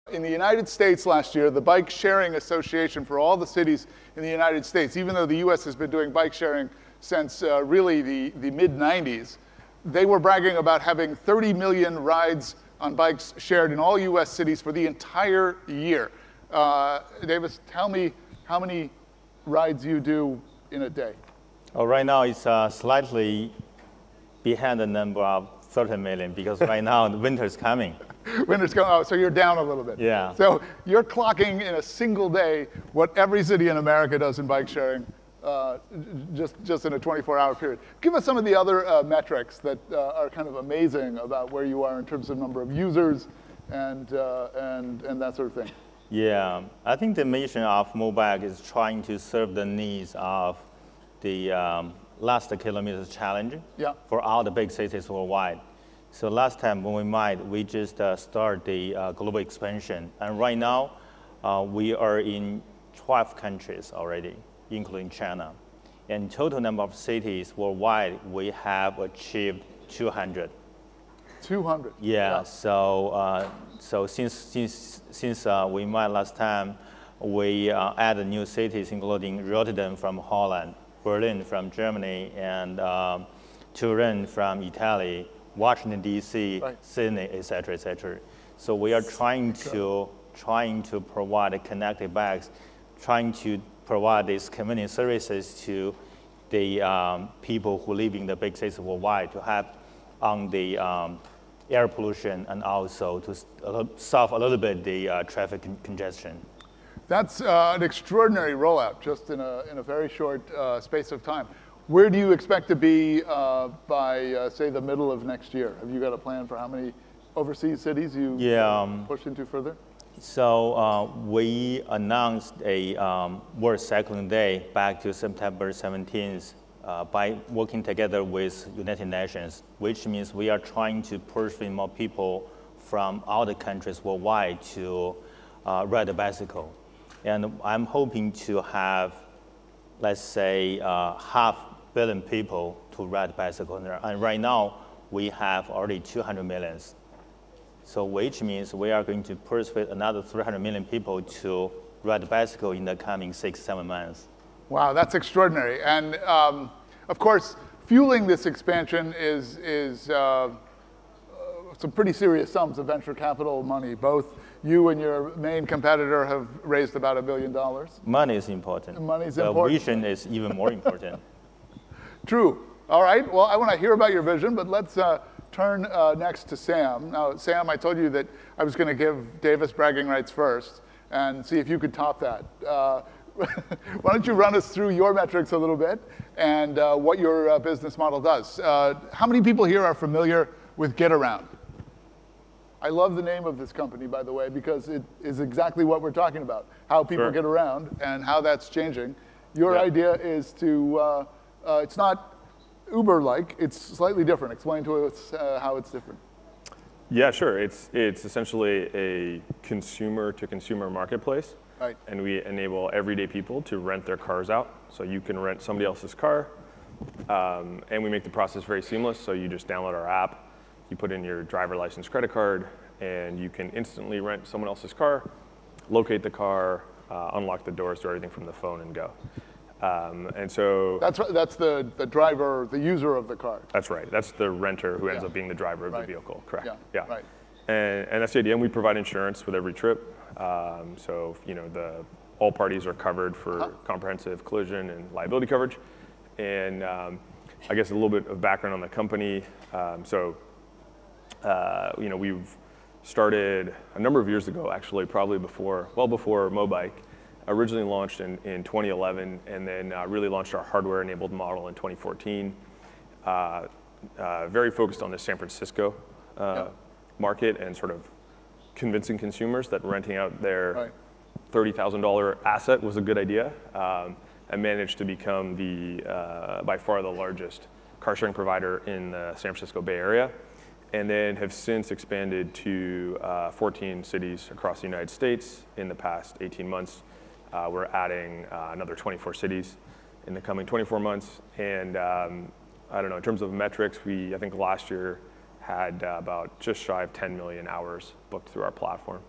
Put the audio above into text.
In the United States last year, the Bike Sharing Association for all the cities in the United States, even though the US has been doing bike sharing since really the mid-90s, they were bragging about having 30 million rides on bikes shared in all US cities for the entire year. Davis, tell me how many rides you do in a day. Oh, right now it's slightly behind the number of 30 million because right now the winter is coming. Winter's coming, oh, so you're down a little bit. Yeah. So you're clocking in a single day what every city in America does in bike sharing, just in a 24-hour period. Give us some of the other metrics that are kind of amazing about where you are in terms of number of users and that sort of thing. Yeah, I think the mission of Mobike is trying to serve the needs of the last kilometers challenge for all the big cities worldwide. So last time when we met, we just started the global expansion. And right now, we are in 12 countries already, including China. And total number of cities worldwide, we have achieved 200. 200? Yeah, so since we met last time, we added new cities, including Rotterdam from Holland, Berlin from Germany, and Turin from Italy, Washington, D.C., Sydney, et cetera, et cetera. So we are trying to provide connected bikes, trying to provide these community services to the people who live in the big cities worldwide to have on the air pollution and also to solve a little bit the traffic congestion. That's an extraordinary rollout just in a very short space of time. Where do you expect to be by, say, the middle of next year? Have you got a plan for how many overseas cities you push into further? So we announced a World Cycling Day back to September 17th by working together with United Nations, which means we are trying to persuade more people from all the countries worldwide to ride a bicycle. And I'm hoping to have, let's say, 500 million people to ride bicycle. And right now, we have already 200 million. So which means we are going to persuade another 300 million people to ride a bicycle in the coming 6-7 months. Wow, that's extraordinary. And of course, fueling this expansion is some pretty serious sums of venture capital money. Both you and your main competitor have raised about $1 billion. Money is important. Money is important. The vision is even more important. True. All right. Well, I want to hear about your vision, but let's turn next to Sam. Now, Sam, I told you that I was going to give Davis bragging rights first and see if you could top that. Why don't you run us through your metrics a little bit and what your business model does? How many people here are familiar with GetAround? I love the name of this company, by the way, because it is exactly what we're talking about, how people get around and how that's changing. Your idea is to, it's not Uber-like, it's slightly different. Explain to us how it's different. Yeah, sure. It's essentially a consumer-to-consumer marketplace. Right. And we enable everyday people to rent their cars out. So you can rent somebody else's car, and we make the process very seamless. So you just download our app, you put in your driver license, credit card, and you can instantly rent someone else's car, locate the car, unlock the doors, do everything from the phone, and go. And so that's the driver, the user of the car. That's right. That's the renter who ends up being the driver of the vehicle. Correct. Yeah. Right. And that's the idea. And we provide insurance with every trip. So all parties are covered for comprehensive collision and liability coverage. And I guess a little bit of background on the company. We've started a number of years ago, actually, probably well before Mobike. Originally launched in 2011, and then really launched our hardware-enabled model in 2014. Very focused on the San Francisco market and sort of convincing consumers that renting out their $30,000 asset was a good idea, and managed to become by far the largest car sharing provider in the San Francisco Bay Area, and then have since expanded to 14 cities across the United States in the past 18 months. We're adding another 24 cities in the coming 24 months, and I don't know, in terms of metrics, I think last year had about just shy of 10 million hours booked through our platform.